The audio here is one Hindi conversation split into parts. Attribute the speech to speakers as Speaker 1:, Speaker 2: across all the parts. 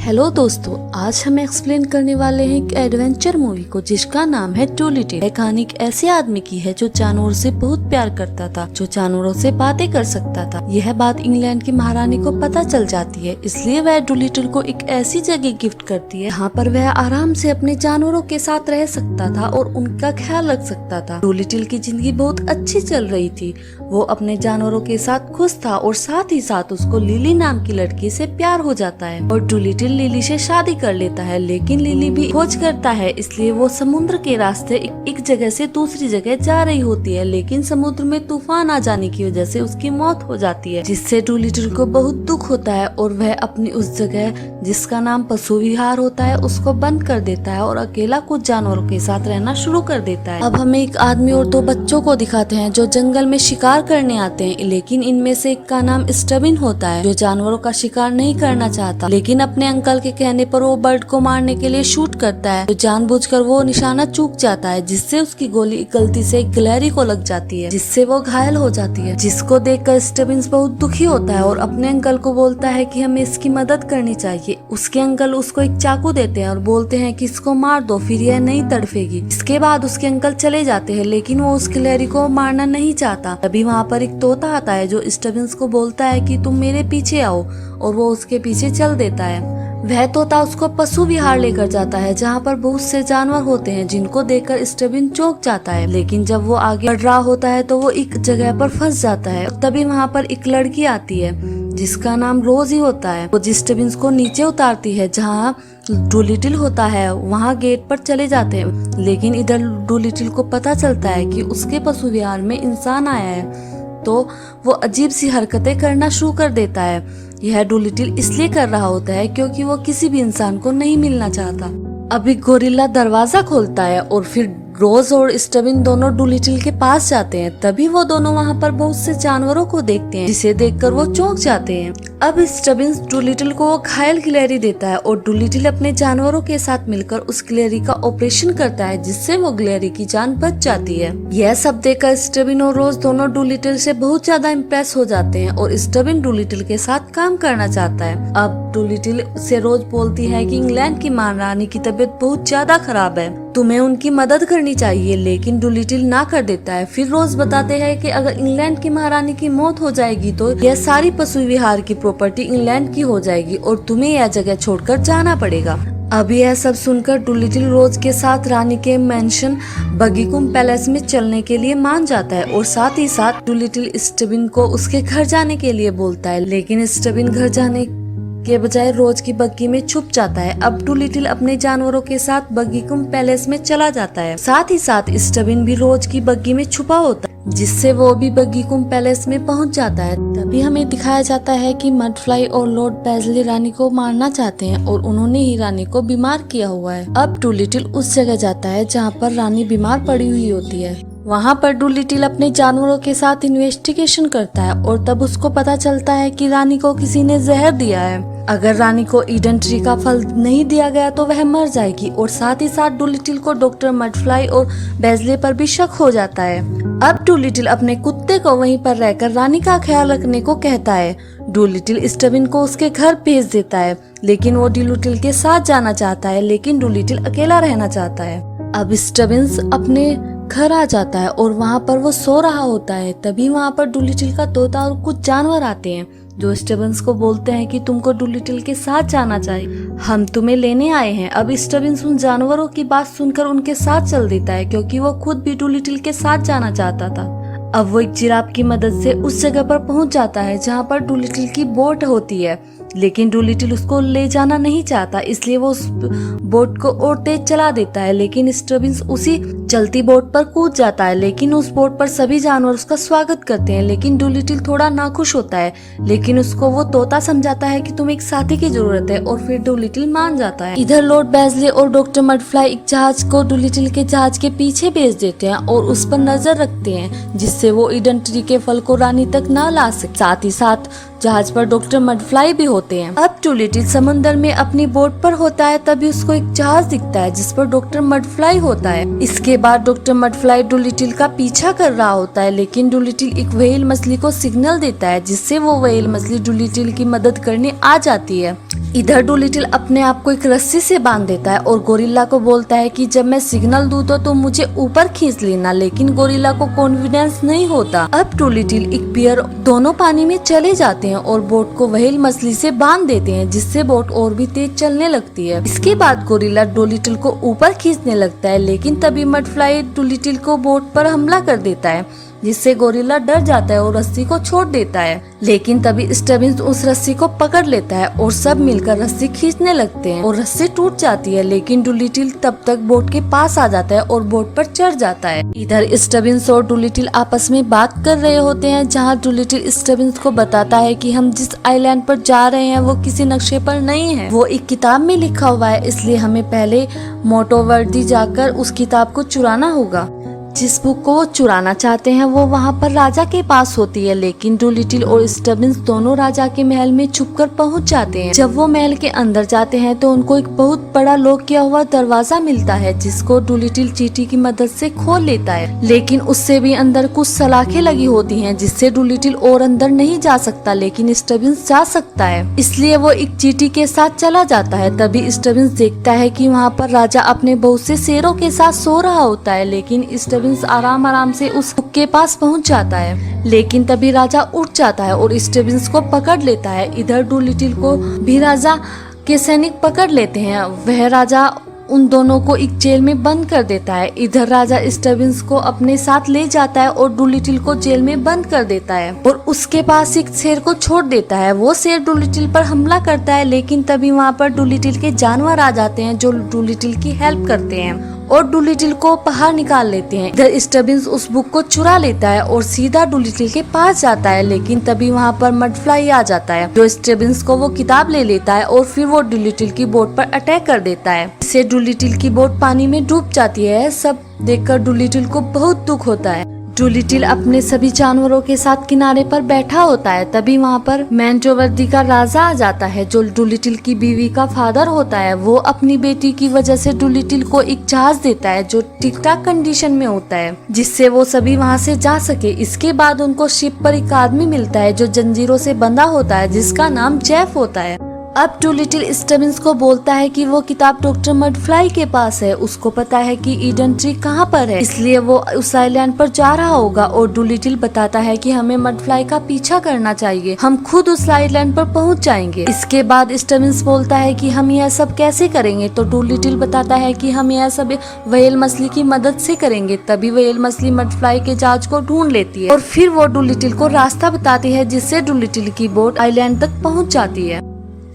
Speaker 1: हेलो दोस्तों, आज हम एक्सप्लेन करने वाले हैं एक एडवेंचर मूवी को जिसका नाम है डूलिटिल। यह कहानी एक ऐसे आदमी की है जो जानवरों से बहुत प्यार करता था, जो जानवरों से बातें कर सकता था। यह बात इंग्लैंड की महारानी को पता चल जाती है, इसलिए वह डूलिटिल को एक ऐसी जगह गिफ्ट करती है जहाँ पर वह आराम से अपने जानवरों के साथ रह सकता था और उनका ख्याल रख सकता था। डूलिटिल की जिंदगी बहुत अच्छी चल रही थी। वो अपने जानवरों के साथ खुश था और साथ ही साथ उसको लिली नाम की लड़की से प्यार हो जाता है और डूलिटिल लिली से शादी कर लेता है। लेकिन लिली भी खोज करता है, इसलिए वो समुद्र के रास्ते एक जगह से दूसरी जगह जा रही होती है। लेकिन समुद्र में तूफान आ जाने की वजह से उसकी मौत हो जाती है, जिससे डूलिटिल को बहुत दुख होता है और वह अपनी उस जगह जिसका नाम पशु विहार होता है उसको बंद कर देता है और अकेला कुछ जानवरों के साथ रहना शुरू कर देता है। अब हमें एक आदमी और दो बच्चों को दिखाते हैं जो जंगल में शिकार करने आते हैं। लेकिन इनमें से एक का नाम स्टबिन होता है जो जानवरों का शिकार नहीं करना चाहता, लेकिन अपने अंकल के कहने पर वो बर्ड को मारने के लिए शूट करता है। तो जानबूझकर वो निशाना चूक जाता है, जिससे उसकी गोली गलती से एक गिलहरी को लग जाती है, जिससे वो घायल हो जाती है। जिसको देखकर स्टबिन्स बहुत दुखी होता है और अपने अंकल को बोलता है कि हमें इसकी मदद करनी चाहिए। उसके अंकल उसको एक चाकू देते हैं और बोलते हैं कि इसको मार दो, फिर यह नहीं तड़फेगी। इसके बाद उसके अंकल चले जाते हैं, लेकिन वो उस गिलहरी को मारना नहीं चाहता। तभी वहाँ पर एक तोता आता है जो स्टबिन्स को बोलता है कि तुम मेरे पीछे आओ, और वो उसके पीछे चल देता है। वह तोता उसको पशु विहार लेकर जाता है जहाँ पर बहुत से जानवर होते हैं, जिनको देखकर स्टबिन चौंक जाता है। लेकिन जब वो आगे बढ़ रहा होता है तो वो एक जगह पर फंस जाता है। तभी वहाँ पर एक लड़की आती है जिसका नाम रोज ही होता है। वो स्टबिन्स को नीचे उतारती है जहाँ डूलिटिल होता है। वहाँ गेट पर चले जाते हैं, लेकिन इधर डूलिटिल को पता चलता है कि उसके पशु विहार में इंसान आया है, तो वो अजीब सी हरकतें करना शुरू कर देता है। यह डूलिटिल इसलिए कर रहा होता है क्योंकि वो किसी भी इंसान को नहीं मिलना चाहता। अभी गोरिल्ला दरवाजा खोलता है और फिर रोज और स्टबिन दोनों डूलिटिल के पास जाते हैं। तभी वो दोनों वहाँ पर बहुत से जानवरों को देखते हैं, जिसे देखकर वो चौंक जाते हैं। अब स्टबिन डूलिटिल को वो घायल गिलहरी देता है और डूलिटिल अपने जानवरों के साथ मिलकर उस गिलहरी का ऑपरेशन करता है, जिससे वो गिलहरी की जान बच जाती है। यह सब देखकर स्टबिन और रोज दोनों डूलिटिल से बहुत ज्यादा इम्प्रेस हो जाते हैं और स्टबिन डूलिटिल के साथ काम करना चाहता है। अब डूलिटिल से रोज बोलती है कि इंग्लैंड की महारानी की तबीयत बहुत ज्यादा खराब है, तुम्हें उनकी मदद करनी चाहिए। लेकिन डूलिटिल ना कर देता है। फिर रोज बताते हैं कि अगर इंग्लैंड की महारानी की मौत हो जाएगी तो यह सारी पशु विहार की प्रॉपर्टी इंग्लैंड की हो जाएगी और तुम्हें यह जगह छोड़कर जाना पड़ेगा। अब यह सब सुनकर डूलिटिल रोज के साथ रानी के मैंशन बकींघम पैलेस में चलने के लिए मान जाता है और साथ ही साथ डूलिटिल स्टबिन को उसके घर जाने के लिए बोलता है। लेकिन स्टबिन घर जाने के बजाय रोज की बग्गी में छुप जाता है। अब डूलिटिल अपने जानवरों के साथ बकींघम पैलेस में चला जाता है। साथ ही साथ स्टबिन भी रोज की बग्गी में छुपा होता है, जिससे वो भी बकींघम पैलेस में पहुंच जाता है। तभी हमें दिखाया जाता है कि मडफ्लाई और लॉर्ड बेजली रानी को मारना चाहते हैं और उन्होंने ही रानी को बीमार किया हुआ है। अब डूलिटिल उस जगह जाता है जहाँ पर रानी बीमार पड़ी हुई होती है। वहाँ पर डूलिटिल अपने जानवरों के साथ इन्वेस्टिगेशन करता है और तब उसको पता चलता है कि रानी को किसी ने जहर दिया है। अगर रानी को ईडन ट्री का फल नहीं दिया गया तो वह मर जाएगी। और साथ ही साथ डूलिटिल को डॉक्टर मडफ्लाई और बेजले पर भी शक हो जाता है। अब डूलिटिल अपने कुत्ते को वहीं पर रहकर रानी का ख्याल रखने को कहता है। डूलिटिल स्टबिन को उसके घर भेज देता है, लेकिन वो डूलिटिल के साथ जाना चाहता है, लेकिन डूलिटिल अकेला रहना चाहता है। अब स्टबिन्स अपने घर आ जाता है और वहाँ पर वो सो रहा होता है। तभी वहाँ पर डूलिटिल का तोता और कुछ जानवर आते हैं जो स्टबिन्स को बोलते हैं कि तुमको डूलिटिल के साथ जाना चाहिए, हम तुम्हें लेने आए हैं। अब स्टबिन्स उन जानवरों की बात सुनकर उनके साथ चल देता है, क्योंकि वो खुद भी डूलिटिल के साथ जाना चाहता था। अब वो एक जिराफ की मदद से उस जगह पर पहुंच जाता है जहाँ पर डूलिटिल की बोट होती है। लेकिन डूलिटिल उसको ले जाना नहीं चाहता, इसलिए वो उस बोट को और तेज चला देता है। लेकिन स्टबिन्स उसी चलती बोट पर कूद जाता है। लेकिन उस बोट पर सभी जानवर उसका स्वागत करते हैं। लेकिन डूलिटिल थोड़ा नाखुश होता है, लेकिन उसको वो तोता समझाता है कि तुम्हें एक साथी की जरूरत है और फिर डूलिटिल मान जाता है। इधर लॉर्ड बेजले और डॉक्टर मडफ्लाई एक जहाज को डूलिटिल के जहाज के पीछे भेज देते हैं और उस पर नजर रखते हैं, जिससे वो ईडन ट्री के फल को रानी तक न ला सके। साथ ही साथ जहाज पर डॉक्टर मडफ्लाई भी होते हैं। अब डूलिटिल समंदर में अपनी बोट पर होता है, तभी उसको एक जहाज दिखता है जिस पर डॉक्टर मडफ्लाई होता है। इसके बाद डॉक्टर मडफ्लाई डूलिटिल का पीछा कर रहा होता है, लेकिन डूलिटिल एक व्हेल मछली को सिग्नल देता है जिससे वो व्हेल मछली डूलिटिल की मदद करने आ जाती है। इधर डूलिटिल अपने आप को एक रस्सी से बांध देता है और गोरिल्ला को बोलता है कि जब मैं सिग्नल दूं तो तुम मुझे ऊपर खींच लेना, लेकिन गोरिल्ला को कॉन्फिडेंस नहीं होता। अब डूलिटिल एक पियर दोनों पानी में चले जाते हैं और बोट को व्हेल मछली से बांध देते हैं जिससे बोट और भी तेज चलने लगती है। इसके बाद गोरिल्ला डूलिटिल को ऊपर खींचने लगता है, लेकिन तभी मडफ्लाई डूलिटिल को बोट पर हमला कर देता है जिससे गोरिल्ला डर जाता है और रस्सी को छोड़ देता है। लेकिन तभी स्टबिंस उस रस्सी को पकड़ लेता है और सब मिलकर रस्सी खींचने लगते हैं और रस्सी टूट जाती है, लेकिन डूलिटिल तब तक बोट के पास आ जाता है और बोट पर चढ़ जाता है। इधर स्टबिंस और डूलिटिल आपस में बात कर रहे होते हैं, जहाँ डूलिटिल स्टबिंस को बताता है कि हम जिस आइलैंड पर जा रहे हैं वो किसी नक्शे पर नहीं है, वो एक किताब में लिखा हुआ है, इसलिए हमें पहले मोटोवर्दी जाकर उस किताब को चुराना होगा। जिस बुक को वो चुराना चाहते हैं वो वहाँ पर राजा के पास होती है, लेकिन डूलिटिल और स्टबिंस दोनों राजा के महल में छुपकर पहुँच जाते हैं। जब वो महल के अंदर जाते हैं तो उनको एक बहुत बड़ा लॉक किया हुआ दरवाजा मिलता है जिसको डूलिटिल चींटी की मदद से खोल लेता है, लेकिन उससे भी अंदर कुछ सलाखें लगी होती हैं जिससे डूलिटिल और अंदर नहीं जा सकता, लेकिन स्टबिंस जा सकता है, इसलिए वो एक चींटी के साथ चला जाता है। तभी स्टबिंस देखता है कि वहाँ पर राजा अपने बहुत से शेरों के साथ सो रहा होता है, लेकिन स्टबिंस आराम आराम से उस बुक के पास पहुंच जाता है, लेकिन तभी राजा उठ जाता है और स्टबिंस को पकड़ लेता है। इधर डूलिटिल को भी राजा के सैनिक पकड़ लेते हैं, वह राजा उन दोनों को एक जेल में बंद कर देता है। इधर राजा स्टबिंस को अपने साथ ले जाता है और डूलिटिल को जेल में बंद कर देता है और उसके पास एक शेर को छोड़ देता है। वो शेर डूलिटिल पर हमला करता है, लेकिन तभी वहाँ पर डूलिटिल के जानवर आ जाते हैं जो डूलिटिल की हेल्प करते हैं और डूलिटिल को बाहर निकाल लेते हैं। इधर स्टबिंस उस बुक को चुरा लेता है और सीधा डूलिटिल के पास जाता है, लेकिन तभी वहाँ पर मडफ्लाई आ जाता है जो स्टबिंस को वो किताब ले लेता है और फिर वो डूलिटिल की बोट पर अटैक कर देता है। इससे डूलिटिल की बोट पानी में डूब जाती है। सब देखकर डूलिटिल को बहुत दुख होता है। डूलिटिल अपने सभी जानवरों के साथ किनारे पर बैठा होता है, तभी वहाँ पर मैंटोवर्दी का राजा आ जाता है जो डूलिटिल की बीवी का फादर होता है। वो अपनी बेटी की वजह से डूलिटिल को एक जहाज देता है जो ठीक ठाक कंडीशन में होता है जिससे वो सभी वहाँ से जा सके। इसके बाद उनको शिप पर एक आदमी मिलता है जो जंजीरों से बंधा होता है जिसका नाम जेफ होता है। अब डूलिटिल स्टबिंस को बोलता है कि वो किताब डॉक्टर मडफ्लाई के पास है, उसको पता है कि ईडन ट्री कहाँ पर है, इसलिए वो उस आइलैंड पर जा रहा होगा। और डूलिटिल बताता है कि हमें मडफ्लाई का पीछा करना चाहिए, हम खुद उस आइलैंड पर पहुँच जाएंगे। इसके बाद स्टबिंस बोलता है कि हम यह सब कैसे करेंगे, तो डूलिटिल बताता है कि हम यह सब व्हेल मछली की मदद से करेंगे। तभी व्हेल मछली मडफ्लाई के जहाज को ढूंढ लेती है और फिर वो डूलिटिल को रास्ता बताती है जिससे डूलिटिल की बोट आइलैंड तक पहुँच जाती है।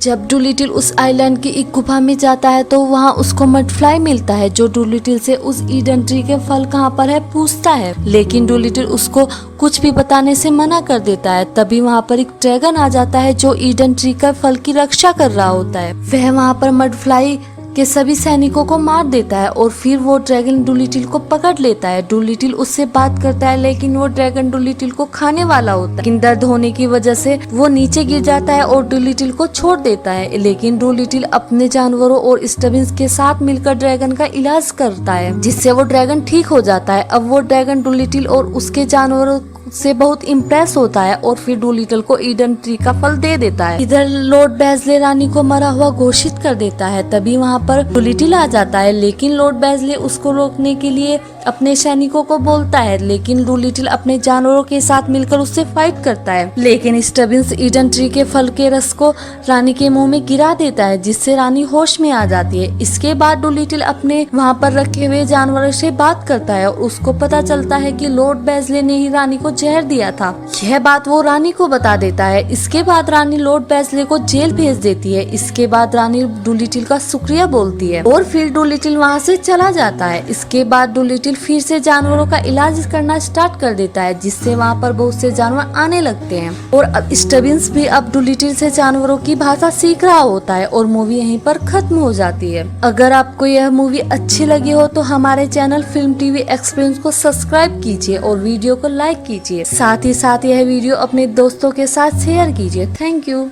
Speaker 1: जब डूलिटिल उस आइलैंड की एक गुफा में जाता है तो वहाँ उसको मडफ्लाई मिलता है जो डूलिटिल से उस ईडन ट्री के फल कहाँ पर है पूछता है, लेकिन डूलिटिल उसको कुछ भी बताने से मना कर देता है। तभी वहाँ पर एक ड्रैगन आ जाता है जो ईडन ट्री का फल की रक्षा कर रहा होता है। वह वहाँ पर मडफ्लाई के सभी सैनिकों को मार देता है और फिर वो ड्रैगन डूलिटिल को पकड़ लेता है। डूलिटिल उससे बात करता है, लेकिन वो ड्रैगन डूलिटिल को खाने वाला होता है, लेकिन दर्द होने की वजह से वो नीचे गिर जाता है और डूलिटिल को छोड़ देता है। लेकिन डूलिटिल अपने जानवरों और स्टबिंस के साथ मिलकर ड्रैगन का इलाज करता है जिससे वो ड्रैगन ठीक हो जाता है। अब वो ड्रैगन डूलिटिल और उसके जानवरों से बहुत इम्प्रेस होता है और फिर डूलिटिल को ईडन ट्री का फल दे देता है। इधर लॉर्ड बेजले रानी को मरा हुआ घोषित कर देता है। तभी वहाँ पर डूलिटिल आ जाता है, लेकिन लॉर्ड बेजले उसको रोकने के लिए अपने सैनिकों को बोलता है, लेकिन डूलिटिल अपने जानवरों के साथ मिलकर उससे फाइट करता है। लेकिन स्टबिंस ईडन ट्री के फल के रस को रानी के मुंह में गिरा देता है जिससे रानी होश में आ जाती है। इसके बाद डूलिटिल अपने वहाँ पर रखे हुए जानवरों से बात करता है और उसको पता चलता है कि लॉर्ड बेजले ने ही रानी को जहर दिया था। यह बात वो रानी को बता देता है। इसके बाद रानी लॉर्ड बेजले को जेल भेज देती है। इसके बाद रानी डूलिटिल का शुक्रिया बोलती है और फिर डूलिटिल वहाँ से चला जाता है। इसके बाद डूलिटिल फिर से जानवरों का इलाज करना स्टार्ट कर देता है जिससे वहाँ पर बहुत से जानवर आने लगते हैं और अब स्टबिंस भी अब डूलिटिल से जानवरों की भाषा सीख रहा होता है और मूवी यहीं पर खत्म हो जाती है। अगर आपको यह मूवी अच्छी लगी हो तो हमारे चैनल फिल्म टीवी एक्सपीरियंस को सब्सक्राइब कीजिए और वीडियो को लाइक कीजिए। कीजिए। साथ ही साथ यह वीडियो अपने दोस्तों के साथ शेयर कीजिए। Thank you.